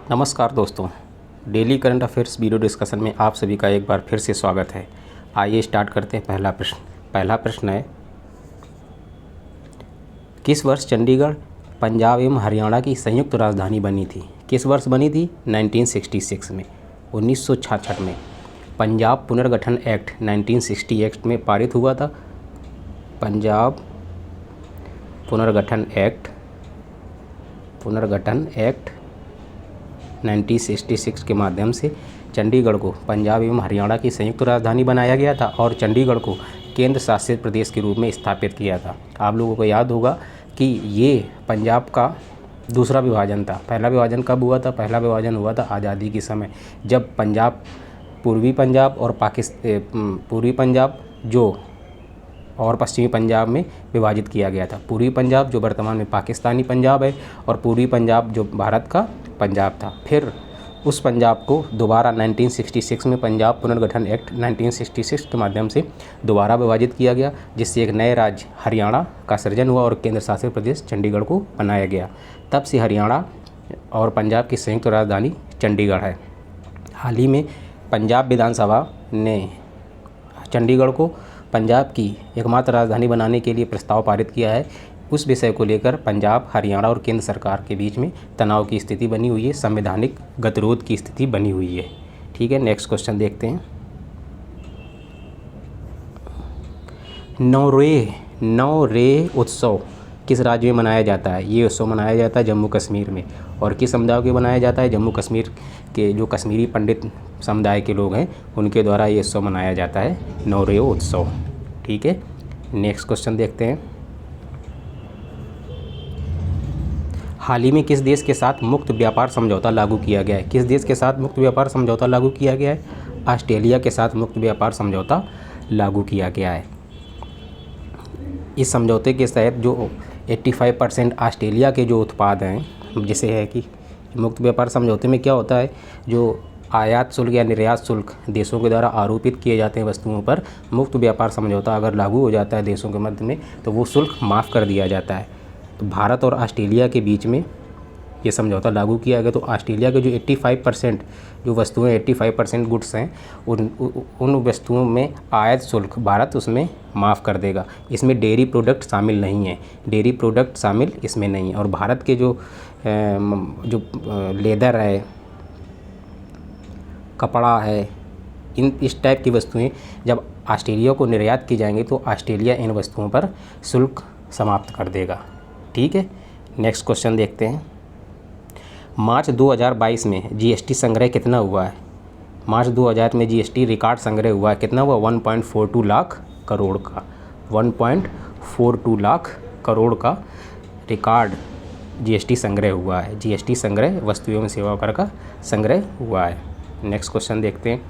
नमस्कार दोस्तों, daily current affairs video discussion में आप सभी का एक बार फिर से स्वागत है। आइए स्टार्ट करते हैं। पहला प्रश्न है, किस वर्ष चंडीगढ़ पंजाब एवं हरियाणा की संयुक्त राजधानी बनी थी? किस वर्ष बनी थी? 1966 में, 1966 में। पंजाब पुनर्गठन एक्ट 1968 में पारित हुआ था। पंजाब पुनर्गठन एक्ट 1966 के माध्यम से चंडीगढ़ को पंजाब एवं हरियाणा की संयुक्त राजधानी बनाया गया था और चंडीगढ़ को केंद्र शासित प्रदेश के रूप में स्थापित किया था। आप लोगों को याद होगा कि ये पंजाब का दूसरा विभाजन था। पहला विभाजन कब हुआ था? पहला विभाजन हुआ था आज़ादी के समय, जब पंजाब पूर्वी पंजाब और पश्चिमी पंजाब में विभाजित किया गया था। पूर्वी पंजाब जो वर्तमान में पाकिस्तानी पंजाब है और पूर्वी पंजाब जो भारत का पंजाब था। फिर उस पंजाब को दोबारा 1966 में पंजाब पुनर्गठन एक्ट 1966 के माध्यम से दोबारा विभाजित किया गया, जिससे एक नए राज्य हरियाणा का सृजन हुआ और केंद्र शासित प्रदेश चंडीगढ़ को बनाया गया। तब से हरियाणा और पंजाब की संयुक्त राजधानी चंडीगढ़ है। हाल ही में पंजाब विधानसभा ने चंडीगढ़ को पंजाब की एकमात्र राजधानी बनाने के लिए प्रस्ताव पारित किया है। उस विषय को लेकर पंजाब, हरियाणा और केंद्र सरकार के बीच में तनाव की स्थिति बनी हुई है, संवैधानिक गतिरोध की स्थिति बनी हुई है। ठीक है, नेक्स्ट क्वेश्चन देखते हैं। नौरेह उत्सव किस राज्य में मनाया जाता है? ये उत्सव मनाया जाता है जम्मू कश्मीर में। और किस समुदाय के मनाया जाता है? जम्मू कश्मीर के जो कश्मीरी पंडित समुदाय के लोग हैं उनके द्वारा ये उत्सव मनाया जाता है, नौरेह उत्सव। ठीक है, नेक्स्ट क्वेश्चन देखते हैं। हाल ही में किस देश के साथ मुक्त व्यापार समझौता लागू किया गया है? किस देश के साथ मुक्त व्यापार समझौता लागू किया गया है? ऑस्ट्रेलिया के साथ मुक्त व्यापार समझौता लागू किया गया है। इस समझौते के तहत जो 85% ऑस्ट्रेलिया के जो उत्पाद हैं, जैसे है कि मुक्त व्यापार समझौते में क्या होता है, जो आयात शुल्क या निर्यात शुल्क देशों के द्वारा आरोपित किए जाते हैं वस्तुओं पर, मुक्त व्यापार समझौता अगर लागू हो जाता है देशों के मध्य में तो वो शुल्क माफ़ कर दिया जाता है। तो भारत और ऑस्ट्रेलिया के बीच में ये समझौता लागू किया गया। तो ऑस्ट्रेलिया के जो 85% जो वस्तुएं 85% गुड्स हैं उन वस्तुओं में आयात शुल्क भारत उसमें माफ़ कर देगा। इसमें डेयरी प्रोडक्ट शामिल नहीं है, डेयरी प्रोडक्ट शामिल इसमें नहीं है। और भारत के जो लेदर है, कपड़ा है, इस टाइप की वस्तुएं जब ऑस्ट्रेलिया को निर्यात की जाएंगी तो ऑस्ट्रेलिया इन वस्तुओं पर शुल्क समाप्त कर देगा। ठीक है, नेक्स्ट क्वेश्चन देखते हैं। मार्च 2022 में जीएसटी संग्रह कितना हुआ है? मार्च 2000 में जीएसटी रिकॉर्ड संग्रह हुआ है, कितना हुआ? 1.42 लाख करोड़ का। 1.42 लाख करोड़ का रिकॉर्ड जीएसटी संग्रह हुआ है। जीएसटी संग्रह वस्तु एवं सेवा कर का संग्रह हुआ है। नेक्स्ट क्वेश्चन देखते हैं।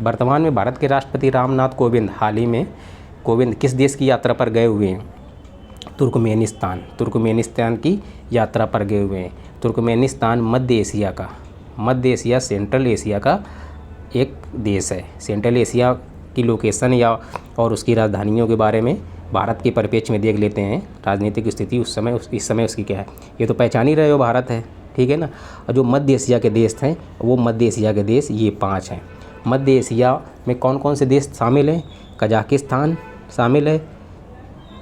वर्तमान में भारत के राष्ट्रपति रामनाथ कोविंद हाल ही में किस देश की यात्रा पर गए हुए हैं? तुर्कमेनिस्तान की यात्रा पर गए हुए हैं। तुर्कमेनिस्तान मध्य एशिया सेंट्रल एशिया का एक देश है। सेंट्रल एशिया की लोकेशन और उसकी राजधानियों के बारे में भारत के परिप्रेक्ष्य में देख लेते हैं। राजनीतिक स्थिति इस समय उसकी क्या है, ये तो पहचान ही रहे हो, भारत है। ठीक है ना। और जो मध्य एशिया के देश हैं वो मध्य एशिया के देश ये 5 हैं। मध्य एशिया में कौन कौन से देश शामिल हैं? कजाकिस्तान शामिल है,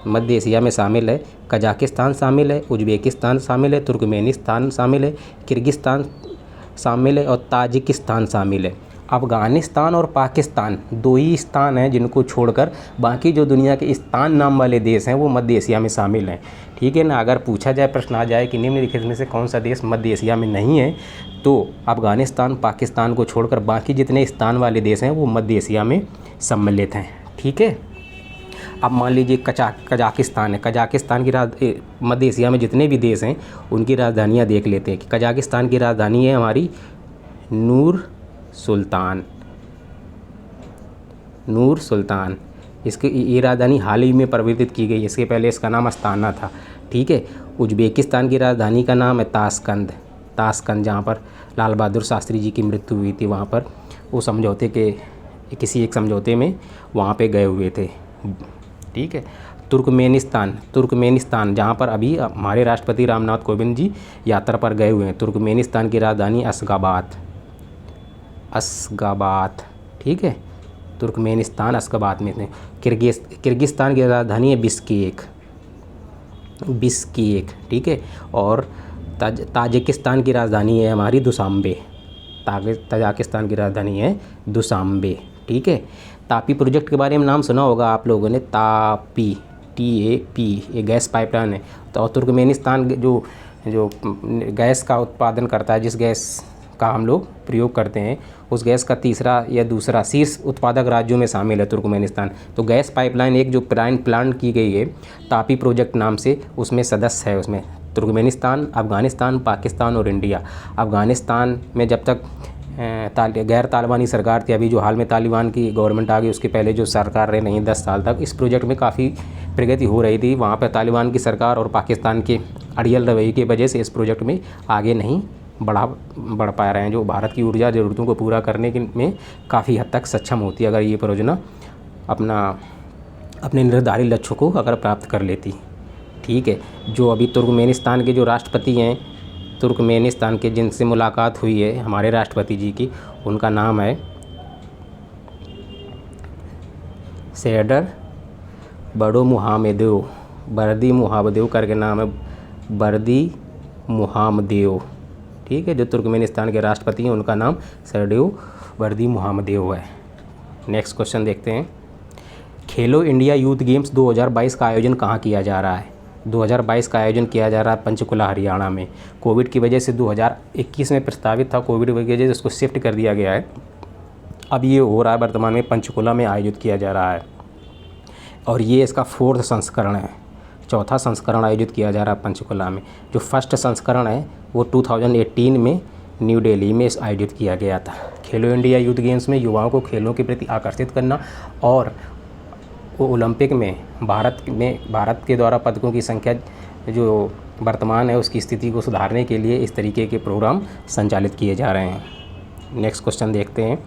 मध्य एशिया में शामिल है। कजाकिस्तान शामिल है, उज़्बेकिस्तान शामिल है, तुर्कमेनिस्तान शामिल है, किर्गिस्तान शामिल है और ताजिकिस्तान शामिल है। अफ़गानिस्तान और पाकिस्तान 2 ही स्थान हैं जिनको छोड़कर बाकी जो दुनिया के स्थान नाम वाले देश हैं वो मध्य एशिया में शामिल हैं। ठीक है ना। अगर पूछा जाए, प्रश्न आ जाए कि निम्नलिखित में से कौन सा देश मध्य एशिया में नहीं है, तो अफ़गानिस्तान, पाकिस्तान को छोड़कर बाकी जितने स्थान वाले देश हैं वो मध्य एशिया में सम्मिलित हैं। ठीक है। अब मान लीजिए कजाकिस्तान है। कजाकिस्तान की मध्य एशिया में जितने भी देश हैं उनकी राजधानियाँ देख लेते हैं कि कजाकिस्तान की राजधानी है हमारी नूर सुल्तान। इसकी ये राजधानी हाल ही में परिवर्तित की गई। इसके पहले इसका नाम अस्ताना था। ठीक है। उज़्बेकिस्तान की राजधानी का नाम है ताशकंद, जहाँ पर लाल बहादुर शास्त्री जी की मृत्यु हुई थी। वहाँ पर वो समझौते के किसी एक समझौते में वहाँ पे गए हुए थे। ठीक है। तुर्कमेनिस्तान जहाँ पर अभी हमारे राष्ट्रपति रामनाथ कोविंद जी यात्रा पर गए हुए हैं। तुर्कमेनिस्तान की राजधानी अशगाबाद, ठीक है, तुर्कमेनिस्तान अशगाबाद में थे। किर्गिस्तान की राजधानी है बिश्केक, ठीक है। और ताजिकिस्तान की राजधानी है हमारी दुशांबे, ताजिकिस्तान की राजधानी है दुशांबे, ठीक है। तापी प्रोजेक्ट के बारे में नाम सुना होगा आप लोगों ने, तापी, TAP, ये गैस पाइपलाइन है। तो तुर्कमेनिस्तान जो गैस का उत्पादन करता है, जिस गैस का हम लोग प्रयोग करते हैं, उस गैस का तीसरा या दूसरा शीर्ष उत्पादक राज्यों में शामिल है तुर्कमेनिस्तान। तो गैस पाइपलाइन एक जो प्लान की गई है तापी प्रोजेक्ट नाम से, उसमें सदस्य है उसमें तुर्कमेनिस्तान, अफ़गानिस्तान, पाकिस्तान और इंडिया। अफ़गानिस्तान में जब तक गैर तालिबानी सरकार थी, अभी जो हाल में तालिबान की गवर्नमेंट आ गई, उसके पहले जो सरकार रही नहीं 10 साल तक, इस प्रोजेक्ट में काफ़ी प्रगति हो रही थी। वहाँ पर तालिबान की सरकार और पाकिस्तान के अड़ियल रवैये की वजह से इस प्रोजेक्ट में आगे नहीं बढ़ पा रहे हैं, जो भारत की ऊर्जा ज़रूरतों को पूरा करने में काफ़ी हद तक सक्षम होती है अगर ये परियोजना अपने निर्धारित लक्ष्यों को अगर प्राप्त कर लेती, ठीक है। जो अभी तुर्कमेनिस्तान के जो राष्ट्रपति हैं, तुर्कमेनिस्तान के जिनसे मुलाकात हुई है हमारे राष्ट्रपति जी की, उनका नाम है सैडर बर्दी मुहामदेव करके नाम है, बर्दी मुहामदेव, ठीक है। जो तुर्कमेनिस्तान के राष्ट्रपति हैं उनका नाम सैडर बर्दी मुहामदेव है। नेक्स्ट क्वेश्चन देखते हैं। खेलो इंडिया यूथ गेम्स 2022 का आयोजन कहाँ किया जा रहा है? 2022 का आयोजन किया जा रहा है पंचकुला, हरियाणा में। कोविड की वजह से 2021 में प्रस्तावित था, कोविड की वजह से उसको शिफ्ट कर दिया गया है। अब ये हो रहा है वर्तमान में पंचकुला में आयोजित किया जा रहा है, और ये इसका 4th संस्करण है, 4था संस्करण आयोजित किया जा रहा है पंचकुला में। जो फर्स्ट संस्करण है वो 2018 में न्यू दिल्ली में आयोजित किया गया था। खेलो इंडिया यूथ गेम्स में युवाओं को खेलों के प्रति आकर्षित करना और ओलंपिक में भारत के द्वारा पदकों की संख्या जो वर्तमान है उसकी स्थिति को सुधारने के लिए इस तरीके के प्रोग्राम संचालित किए जा रहे हैं। नेक्स्ट क्वेश्चन देखते हैं।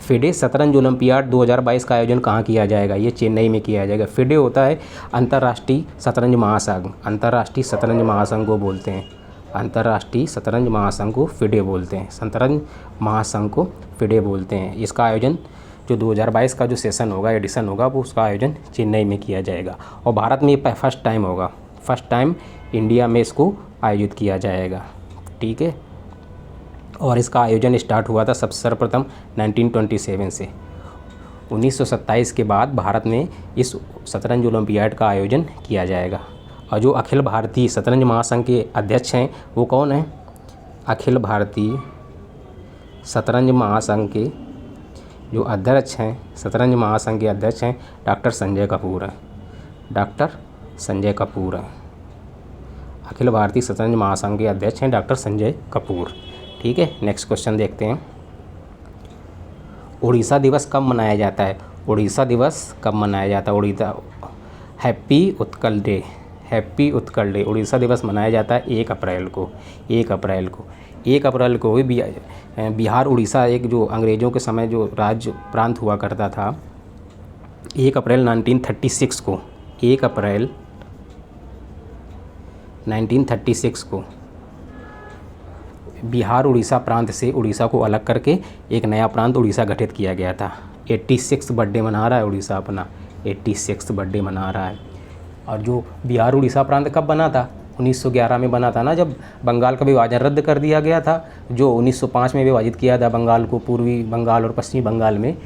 फिडे शतरंज ओलंपियाड 2022 का आयोजन कहाँ किया जाएगा? ये चेन्नई में किया जाएगा। फिडे होता है अंतर्राष्ट्रीय शतरंज महासंघ, अंतर्राष्ट्रीय शतरंज महासंघ को बोलते हैं, अंतर्राष्ट्रीय शतरंज महासंघ को फिडे बोलते हैं, शतरंज महासंघ को फिडे बोलते हैं। इसका आयोजन जो 2022 का जो सेशन होगा, एडिशन होगा, वो उसका आयोजन चेन्नई में किया जाएगा और भारत में ये फर्स्ट टाइम होगा, फर्स्ट टाइम इंडिया में इसको आयोजित किया जाएगा, ठीक है। और इसका आयोजन स्टार्ट हुआ था सबसे सर्वप्रथम 1927 से। 1927 के बाद भारत में इस शतरंज ओलंपियाड का आयोजन किया जाएगा। और जो अखिल भारतीय शतरंज महासंघ के अध्यक्ष हैं वो कौन हैं? अखिल भारतीय शतरंज महासंघ के जो अध्यक्ष हैं, शतरंज महासंघ के अध्यक्ष हैं डॉक्टर संजय कपूर हैं, डॉक्टर संजय कपूर हैं। अखिल भारतीय शतरंज महासंघ के अध्यक्ष हैं डॉक्टर संजय कपूर, ठीक है। नेक्स्ट क्वेश्चन देखते हैं। उड़ीसा दिवस कब मनाया जाता है? उड़ीसा दिवस कब मनाया जाता है? Orissa happy Utkal day, happy Utkal day Orissa दिवस मनाया जाता है 1 अप्रैल को। 1 अप्रैल को ही बिहार उड़ीसा एक जो अंग्रेज़ों के समय जो राज्य प्रांत हुआ करता था, 1 अप्रैल 1936 को, 1 अप्रैल 1936 को बिहार उड़ीसा प्रांत से उड़ीसा को अलग करके एक नया प्रांत उड़ीसा गठित किया गया था। 86 बर्थडे मना रहा है उड़ीसा अपना, 86 बर्थडे मना रहा है। और जो बिहार उड़ीसा प्रांत कब बना था? 1911 में बना था ना, जब बंगाल का विभाजन रद्द कर दिया गया था, जो 1905 में विभाजित किया था बंगाल को, पूर्वी बंगाल और पश्चिमी बंगाल में।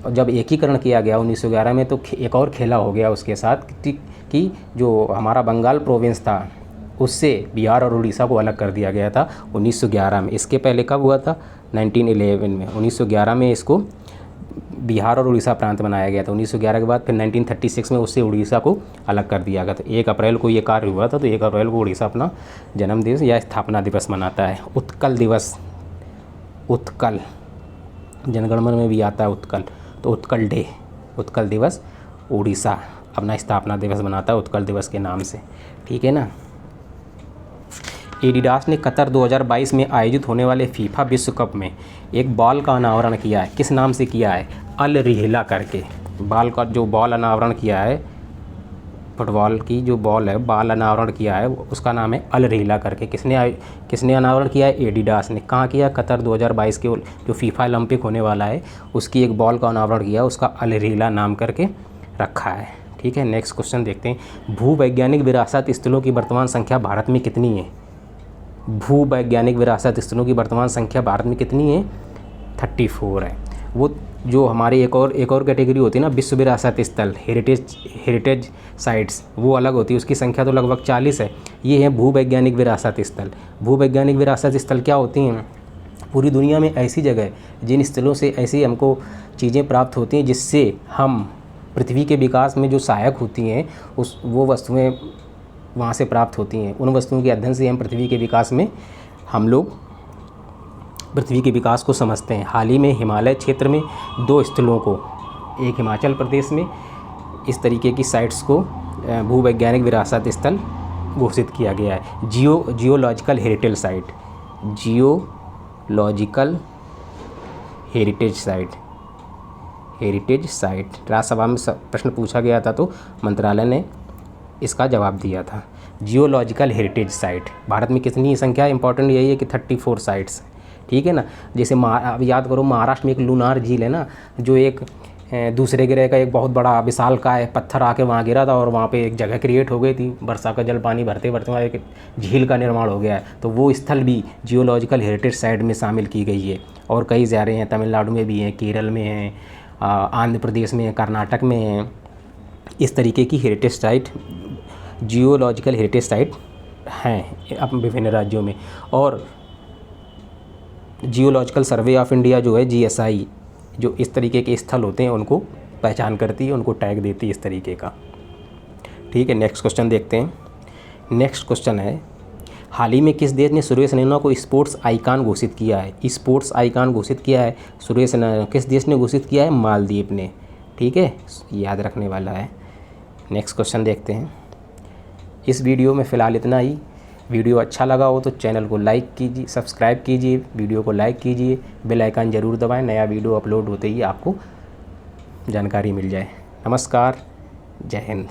जब एकीकरण किया गया 1911 में, तो एक और खेला हो गया उसके साथ कि जो हमारा बंगाल प्रोविंस था उससे बिहार और उड़ीसा को अलग कर दिया गया था 1911 में। इसके पहले कब हुआ था? 1911 में। 1911 में इसको बिहार और उड़ीसा प्रांत बनाया गया था। 1911 के बाद फिर 1936 में उससे उड़ीसा को अलग कर दिया गया था। 1 अप्रैल को ये कार्य हुआ था, तो 1 अप्रैल को उड़ीसा अपना जन्म दिवस या स्थापना दिवस मनाता है। उत्कल दिवस, उत्कल जनगणमन में भी आता है उत्कल, तो उत्कल डे, उत्कल दिवस उड़ीसा अपना स्थापना दिवस मनाता है उत्कल दिवस के नाम से, ठीक है ना। एडिडास ने कतर 2022 में आयोजित होने वाले फीफा विश्व कप में एक बॉल का अनावरण किया है। किस नाम से किया है? अल रिहला करके बॉल का जो बॉल अनावरण किया है फुटबॉल की जो बॉल है, बाल अनावरण किया है, उसका नाम है अल रहीला करके। किसने अनावरण किया है? एडिडास ने। कहाँ किया? कतर 2022 के जो फीफा ओलंपिक होने वाला है उसकी एक बॉल का अनावरण किया, उसका अल रहीला नाम करके रखा है। ठीक है, नेक्स्ट क्वेश्चन देखते हैं। भूवैज्ञानिक विरासत स्थलों की वर्तमान संख्या भारत में कितनी है? भूवैज्ञानिक विरासत स्थलों की वर्तमान संख्या भारत में कितनी है? 34 है। वो जो हमारी एक और कैटेगरी होती है ना, विश्व विरासत स्थल, हेरिटेज साइट्स, वो अलग होती है, उसकी संख्या तो लगभग 40 है। ये है भूवैज्ञानिक विरासत स्थल। भूवैज्ञानिक विरासत स्थल क्या होती हैं? पूरी दुनिया में ऐसी जगह जिन स्थलों से ऐसी हमको चीज़ें प्राप्त होती हैं जिससे हम पृथ्वी के विकास में जो सहायक होती हैं वो वस्तुएं वहाँ से प्राप्त होती हैं। उन वस्तुओं के अध्ययन से हम पृथ्वी के विकास में पृथ्वी के विकास को समझते हैं। हाल ही में हिमालय क्षेत्र में 2 स्थलों को, एक हिमाचल प्रदेश में इस तरीके की साइट्स को भूवैज्ञानिक विरासत स्थल घोषित किया गया है। Geological heritage site, geological heritage site Rajya Sabha में प्रश्न पूछा गया था तो मंत्रालय ने इसका जवाब दिया था। जियोलॉजिकल हेरिटेज साइट भारत में कितनी संख्या है? इंपॉर्टेंट यही है कि 34 साइट्स। ठीक है ना। जैसे अब याद करो, महाराष्ट्र में एक लूनार झील है ना, जो एक दूसरे ग्रह का एक बहुत बड़ा विशालकाय पत्थर आके वहाँ गिरा था और वहाँ पे एक जगह क्रिएट हो गई थी। वर्षा का जल पानी भरते भरते वहाँ एक झील का निर्माण हो गया है। तो वो स्थल भी जियोलॉजिकल हेरिटेज साइट में शामिल की गई है। और कई ज़्यादा हैं, तमिलनाडु में भी हैं, केरल में हैं, आंध्र प्रदेश में, कर्नाटक में हैं। इस तरीके की heritage site, geological heritage site हैं अब विभिन्न राज्यों में। और जियोलॉजिकल सर्वे ऑफ इंडिया जो है, GSI, जो इस तरीके के स्थल होते हैं उनको पहचान करती है, उनको टैग देती है इस तरीके का। ठीक है, नेक्स्ट क्वेश्चन देखते हैं। नेक्स्ट क्वेश्चन है, हाल ही में किस देश ने सुरेश रैना को स्पोर्ट्स आइकॉन घोषित किया है? स्पोर्ट्स आइकॉन घोषित किया है सुरेश रैना, किस देश ने घोषित किया है? मालदीव ने। ठीक है, याद रखने वाला है। नेक्स्ट क्वेश्चन देखते हैं। इस वीडियो में फ़िलहाल इतना ही। वीडियो अच्छा लगा हो तो चैनल को लाइक कीजिए, सब्सक्राइब कीजिए, वीडियो को लाइक कीजिए, बेल आइकन ज़रूर दबाएं, नया वीडियो अपलोड होते ही आपको जानकारी मिल जाए। नमस्कार, जय हिंद।